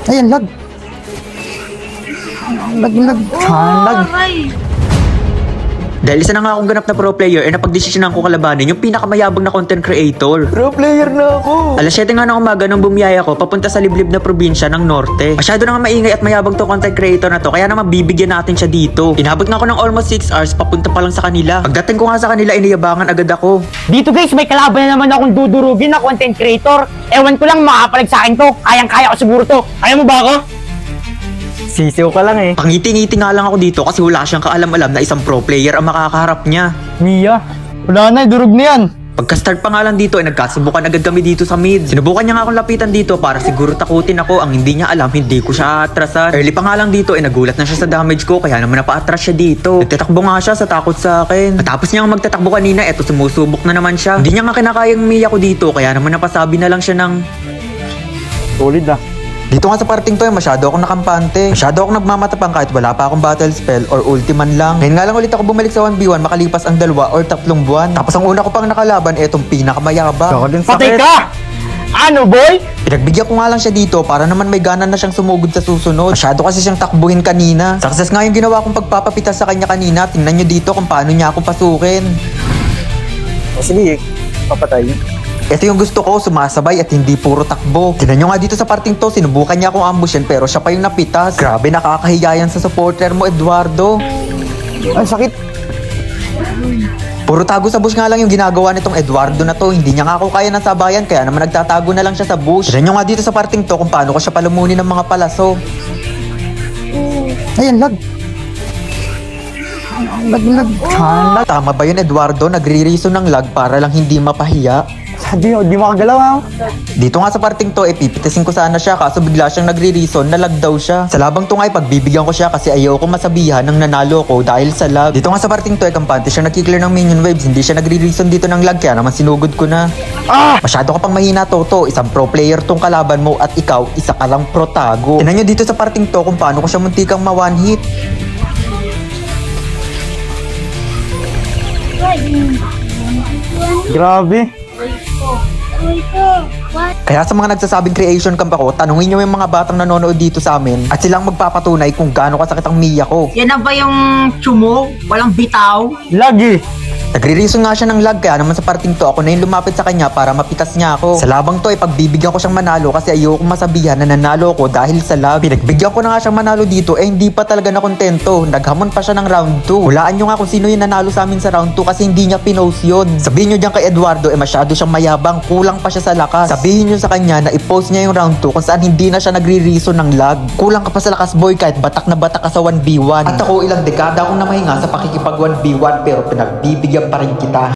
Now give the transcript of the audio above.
Ayan, lag. Lag. Lag. Dahil isa na nga akong ganap na pro player, napagdesisyonan ko kalabanin yung pinakamayabang na content creator. Pro player na ako. Alas 7 nga ng umaga nung bumiyaya ko papunta sa liblib na probinsya ng Norte. Masyado na nga maingay at mayabang to content creator na to, kaya naman bibigyan natin siya dito. Inabot nga ako ng almost 6 hours papunta pa lang sa kanila. Pagdating ko nga sa kanila, iniyabangan agad ako. Dito guys, may kalaban na naman akong dudurugin na content creator. Ewan ko lang makapalag sa akin to. Kayang-kaya ko siguro to. Kaya mo ba ako? Sisiw ka lang eh. Pangiti-ngiti nga lang ako dito kasi wala siyang kaalam-alam na isang pro player ang makakaharap niya. Mia, wala na, durog na yan. Pagka-start pa nga lang dito ay nagkasubukan agad kami dito sa mid. Sinubukan niya nga akong lapitan dito para siguro takutin ako. Ang hindi niya alam, hindi ko siya atrasan. Early pa nga lang dito ay nagulat na siya sa damage ko, kaya naman napaatras siya dito. Nagtatakbo nga siya sa takot sa akin. Matapos niya nga magtatakbo kanina, eto sumusubok na naman siya. Hindi niya nga kinakayang Mia ko dito, kaya naman napasabi na lang siya ng... Solid ah. Dito nga sa parting to ay masyado akong nakampante. Masyado akong nagmamatapang kahit wala pa akong battle spell or ultiman lang. Ngayon nga lang ulit ako bumalik sa 1v1 makalipas ang 2 or 3 buwan. Tapos ang una ko pang nakalaban etong pinakamayabang. Ako din Patay sakit. ka! Ano boy? Pinagbigyan ko nga lang siya dito para naman may gana na siyang sumugod sa susunod. Masyado kasi siyang takbuhin kanina. Success nga yung ginawa kong pagpapapitas sa kanya kanina. Tingnan nyo dito kung paano niya ako pasukin. O sige, papatay. Ito yung gusto ko, sumasabay at hindi puro takbo. Tingnan nyo nga dito sa parting to, sinubukan niya akong ambushin pero siya pa yung napitas. Grabe, nakakahiya yan sa supporter mo, Eduardo. Ay, sakit. Puro tago sa bush nga lang yung ginagawa nitong Eduardo na to. Hindi niya nga ako kaya ng sabayan, kaya naman nagtatago na lang siya sa bush. Tignan nyo nga dito sa parting to kung paano ko siya palumunin ng mga palaso. Ayan, lag. Lag. Tama ba yun, Eduardo? Nagre-reason ng lag para lang hindi mapahiya. Di makagalaw ah. Dito nga sa parting to, pipitisin ko sana siya kaso bigla siyang nagre-reason na lag daw siya. Sa labang to nga, pagbibigyan ko siya kasi ayaw ko masabihan ng nanalo ko dahil sa lag. Dito nga sa parting to, kampante siya nagkiklear ng minion waves. Hindi siya nagre-reason dito ng lag, kaya naman sinugod ko na. Masyado ka pang mahina, Toto. Isang pro player tong kalaban mo at ikaw, isa ka lang protago. Tingnan nyo dito sa parting to kung paano ko siya muntikang ma-one hit. Grabe. Kaya sa mga nagsasabing creation camp ako, tanungin nyo yung mga batang nanonood dito sa amin at silang magpapatunay kung gaano kasakit ang Mia ko. Yan na ba yung tsumo? Walang bitaw? Lagi. Nagre-reason nga siya ng lag, kaya naman sa parting to ako na yung lumapit sa kanya para mapitas niya ako. Sa labang to pagbibigyan ko siyang manalo kasi ayoko masabihan na nanalo ko dahil sa lag. Pinagbigyan ko na nga siyang manalo dito hindi pa talaga nakontento. Naghamon pa siya ng round 2. Hulaan nyo nga kung sino yung nanalo sa amin sa round 2 kasi hindi niya pinost yun. Sabihin nyo dyan kay Eduardo masyado siyang mayabang, kulang pa siya sa lakas. Sabihin nyo sa kanya na i-post niya yung round 2 kung saan hindi na siya nagre-reason ng lag. Kulang ka pa sa lakas boy kahit batak na batak ka sa 1v1. At ako ilang dekada akong namahinga sa pakikipag 1v1 pero pinagbibigyan pa rin kita.